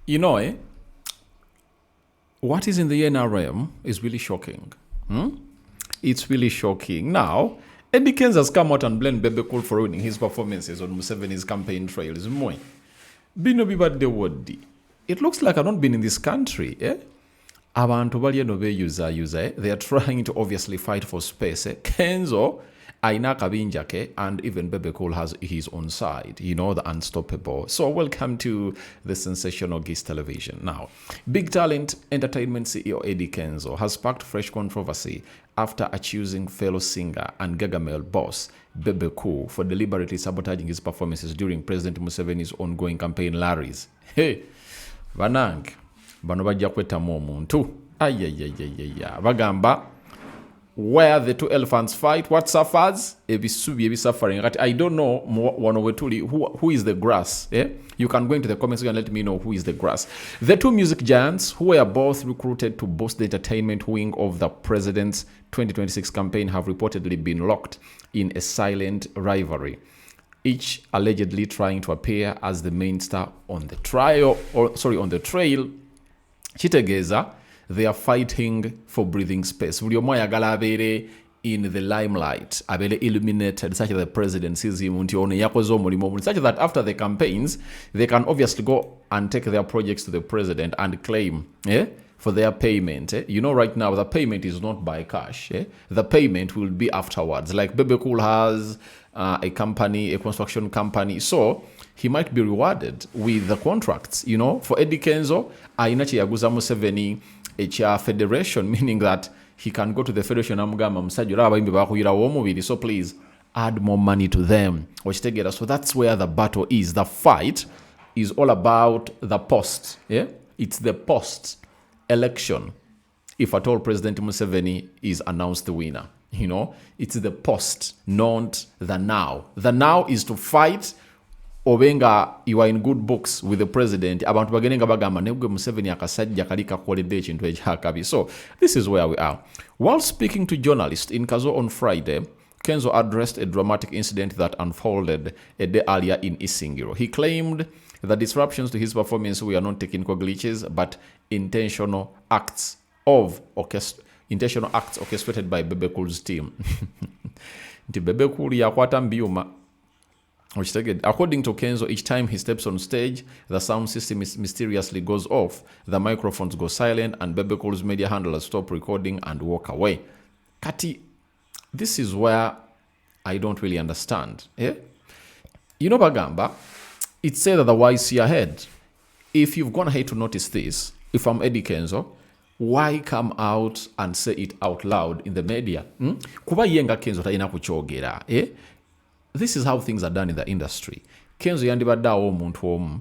You know, what is in the NRM is really shocking. It's really shocking. Now, Eddy Kenzo has come out and blamed Bebe Cool for ruining his performances on Museveni's campaign trails. Bino bibadde woddi. It looks like I've not been in this country. Abantu bali eno beeyuzaayuza. They are trying to obviously fight for space. Kenzo aina kabinja ke, and even Bebe Cool has his own side, the unstoppable. So welcome to the sensational Geese Television. Now, Big Talent Entertainment CEO Eddy Kenzo has sparked fresh controversy after accusing fellow singer and Gargamel boss Bebe Cool for deliberately sabotaging his performances during President Museveni's ongoing campaign rallies. Hey, banange, bano bajja kwetamu omuntu. Ayayayayaya. Bagamba, where the two elephants fight, what suffers? Ebisubi suffering. I don't know who is the grass. You can go into the comments and let me know who is the grass. The two music giants, who were both recruited to boost the entertainment wing of the president's 2026 campaign, have reportedly been locked in a silent rivalry, each allegedly trying to appear as the main star on the trail. Chitegeza, they are fighting for breathing space. Buli omu ayagala abeere in the limelight, abeere illuminated, such that the president sees him nti ono yakoze omulimu omulungi, such that after the campaigns, they can obviously go and take their projects to the president and claim for their payment. Right now, the payment is not by cash. The payment will be afterwards. Like Bebe Cool has a construction company. So he might be rewarded with the contracts. For Eddy Kenzo, aina yaguza Museveni a federation, meaning that he can go to the federation amugamba musajja olaba abayimbi bakuyirawo omubiri, so please add more money to them. So that's where the battle is. The fight is all about the post. It's the post election, if at all President Museveni is announced the winner. It's the post, not the now. The now is to fight. Obenga, you are in good books with the president. Abantu bagenenga bagamba nebwe Museveni akasajja kali kakoledde ekintu ekyakabi. So this is where we are. While speaking to journalists in Kazo on Friday, Kenzo addressed a dramatic incident that unfolded a day earlier in Isingiro. He claimed the disruptions to his performance were not technical glitches, but intentional acts orchestrated by Bebe Cool's team. Nti Bebe Cool yakwata mbyuma. According to Kenzo, each time he steps on stage, the sound system mysteriously goes off, the microphones go silent, and Bebe Cool's media handlers stop recording and walk away. Kati, this is where I don't really understand. Bagamba, it said that the wise see ahead. If you've gone ahead to notice this, if I'm Eddy Kenzo, why come out and say it out loud in the media? Kuba yenga Kenzo taina kuchogera. This is how things are done in the industry. Kenzo yandibadde awo omuntu omu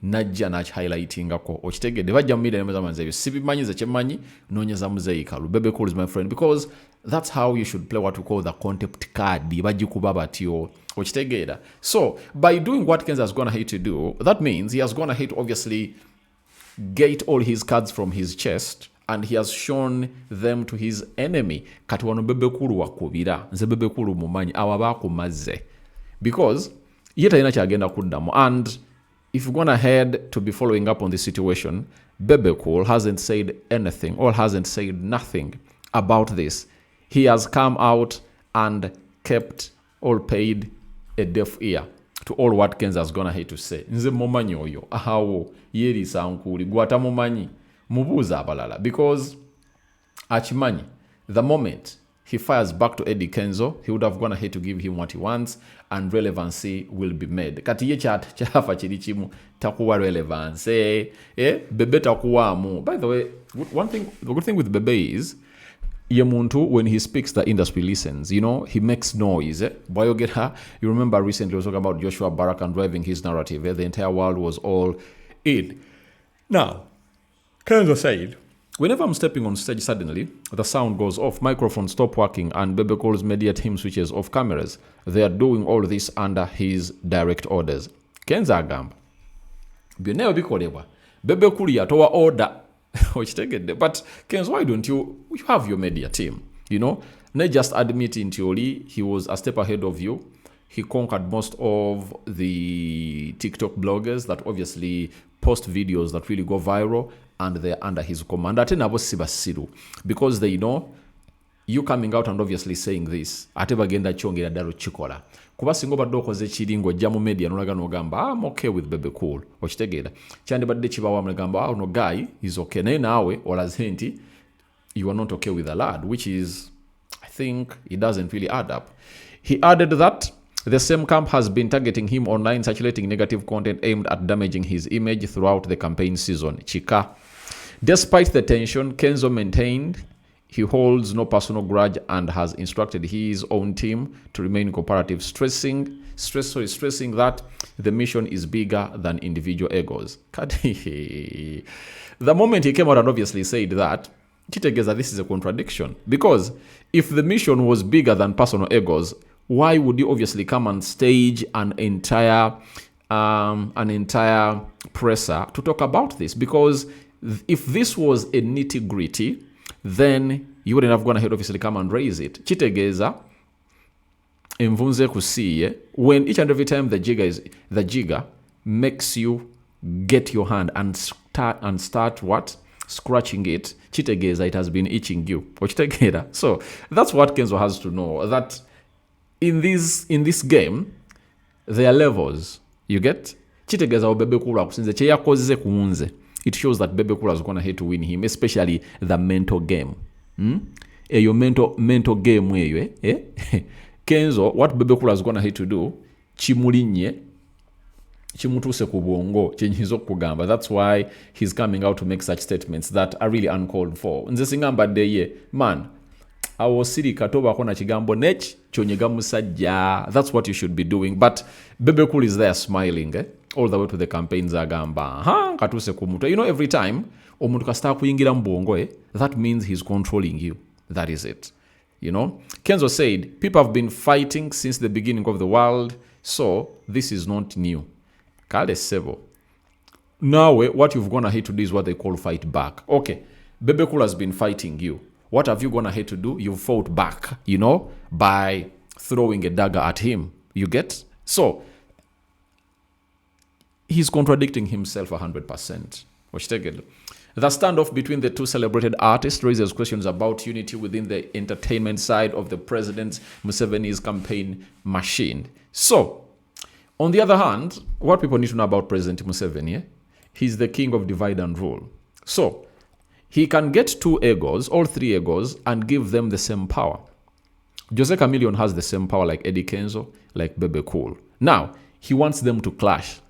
najja nakihighlightingako okitegedde bajja mu media nemuzamanza ebyo sibimanyi ze kyemmanyi noonyeza muzeeyikalu. Bebe Cool is my friend, because that's how you should play what we call the contempt card. Bagikuba batyo okitegeera. So by doing what Kenzo has gone ahead to do, that means he has gone ahead to obviously get all his cards from his chest, and he has shown them to his enemy. Kati wano Bebe Cool wakubira, nze Bebe Cool mumanyi awa bakumaze, because ye talina kyagenda kuddamu. And if you've gone ahead to be following up on this situation, Bebe Cool hasn't said anything or hasn't said nothing about this. He has come out and kept or paid a deaf ear to all what Kenzo has gone ahead to say. Nze mumanyi oyo ahawo yerisa nkuli gwata mumanyi mubuuza abalala, because akimanyi the moment he fires back to Eddy Kenzo, he would have gone ahead to give him what he wants, and relevancy will be made. Kati ye kyafa kiri kimu takuwa relevance. Bebe takuwamu. By the way, the good thing with Bebe is Yemuntu, when he speaks, the industry listens. He makes noise. Boyogeta, you remember recently I was talking about Joshua Baraka driving his narrative. The entire world was all in. Now, Kenzo said, whenever I'm stepping on stage, suddenly the sound goes off, microphones stop working, and Bebe Cool's media team switches off cameras. They are doing all this under his direct orders. Kenzo agamba, byonna bikolebwa Bebe Cool yatowa order. But Kenzo, why don't you have your media team? Not just admit in theory he was a step ahead of you. He conquered most of the TikTok bloggers that obviously post videos that really go viral, and they're under his command. Ate nabo si basiru, because they know you coming out and obviously saying this, ate bagenda kyongera ddala okikola. Kuba singa obadde okoze ekiringo ojja mu media n'olaga n'ogamba I'm okay with Bebe Cool, okitegeera kyandibadde kibawamu negamba no guy is okay, naye naawe olaze nti you are not okay with the lad, which is, I think, it doesn't really add up. He added that the same camp has been targeting him online, circulating negative content aimed at damaging his image throughout the campaign season. Chika. Despite the tension, Kenzo maintained he holds no personal grudge and has instructed his own team to remain cooperative, stressing that the mission is bigger than individual egos. The moment he came out and obviously said that, Chitegeza, this is a contradiction. Because if the mission was bigger than personal egos, why would you obviously come and stage an entire presser to talk about this? Because if this was a nitty-gritty, then you wouldn't have gone ahead obviously come and raise it. Chitegeza envunze kusiye, when each and every time the jigger makes you get your hand and start what? Scratching it, Chitegeza, it has been itching you. So that's what Kenzo has to know, that in this game there are levels. You get? Chitegeza Bebe Cool akusinze kye yakoze kunze. It shows that Bebe Cool is going to hate to win him, especially the mental game. Your mental game wewe, Kenzo, what Bebe Cool is going to hate to do, chimulinye, chimutuse kubongo, chenyizo kugamba. That's why he's coming out to make such statements that are really uncalled for. Nze singamba deye, man, awosiri katoba kona chigambo nech, chonyega musajja. That's what you should be doing. But Bebe Cool is there smiling, all the way to the campaigns agamba. Katuse kumuto. You know, every time omuntu kasita kuyingira mbongo, that means he's controlling you. That is it. You know, Kenzo said, people have been fighting since the beginning of the world, so this is not new. Kale Sevo. Now, what you've gone ahead to do is what they call fight back. Okay, Bebe Cool has been fighting you. What have you gone ahead to do? You fought back, you know, by throwing a dagger at him. You get? So, he's contradicting himself 100%. The standoff between the two celebrated artists raises questions about unity within the entertainment side of the President Museveni's campaign machine. So, on the other hand, what people need to know about President Museveni, he's the king of divide and rule. So, he can get two egos, all three egos, and give them the same power. Jose Chameleone has the same power like Eddy Kenzo, like Bebe Cool. Now, he wants them to clash.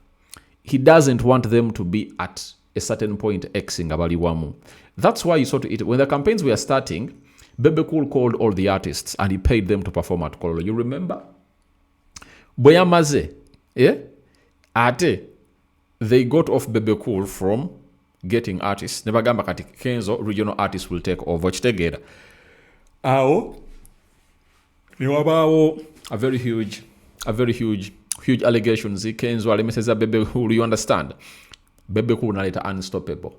He doesn't want them to be at a certain point Xing abali wamu. That's why you saw to it. When the campaigns were starting, Bebe Cool called all the artists and he paid them to perform at Kololo. You remember? Boyamaze, ate, they got off Bebe Cool from getting artists. Never gamba kati Kenzo, regional artists will take over. Chitegera. Ao, niwabawo, a very huge allegations. Kenzo alimeseza Bebe Cool, you understand? Bebe Cool naleta unstoppable.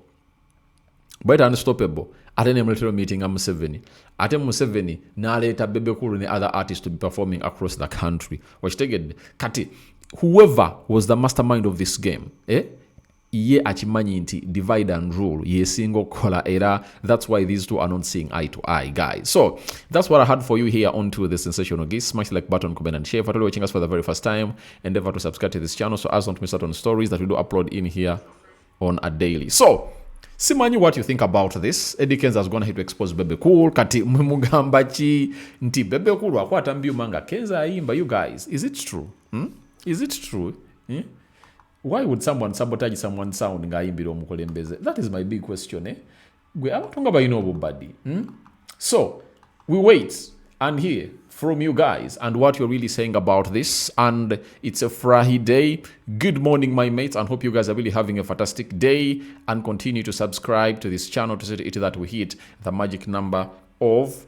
But unstoppable. Ate ne military meeting a Museveni. Ate Museveni naleta Bebe Cool and other artists to be performing across the country. Wachitegede. Kati, whoever was the mastermind of this game, ye achimanyi nti divide and rule, ye single kola era. That's why these two are not seeing eye to eye, guys. So that's what I had for you here onto the sensational gist. Smash the like button, comment and share. For watching us for the very first time, endeavor to subscribe to this channel so as not to miss out on stories that we do upload in here on a daily. So simanyi what you think about this. Eddy Kenzo has gone ahead to expose Bebe Cool. Kati mugambachi nti Bebe Cool wakwata mbiu manga Kenzo aimba. You guys, is it true? Is it true? Why would someone sabotage someone's sound nga ayimbira omukulembeze? That is my big question. Gwe abatonga bayina obubadi. So we wait and hear from you guys and what you're really saying about this. And it's a Friday. Good morning, my mates, and hope you guys are really having a fantastic day. And continue to subscribe to this channel to see it that we hit the magic number of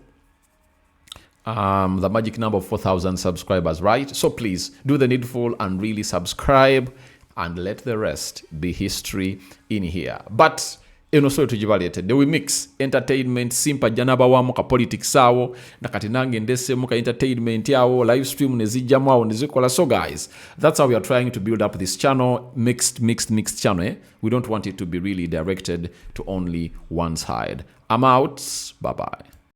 4,000 subscribers, right? So please do the needful and really subscribe, and let the rest be history in here. But eno story tugibaletedde. We mix entertainment simpa janabawamu ka politics awo nakati nange ndesemu ka entertainment awo live stream nezijjamu awo nezikola. So guys, that's how we are trying to build up this channel, mixed channel. We don't want it to be really directed to only one side. I'm out. Bye bye.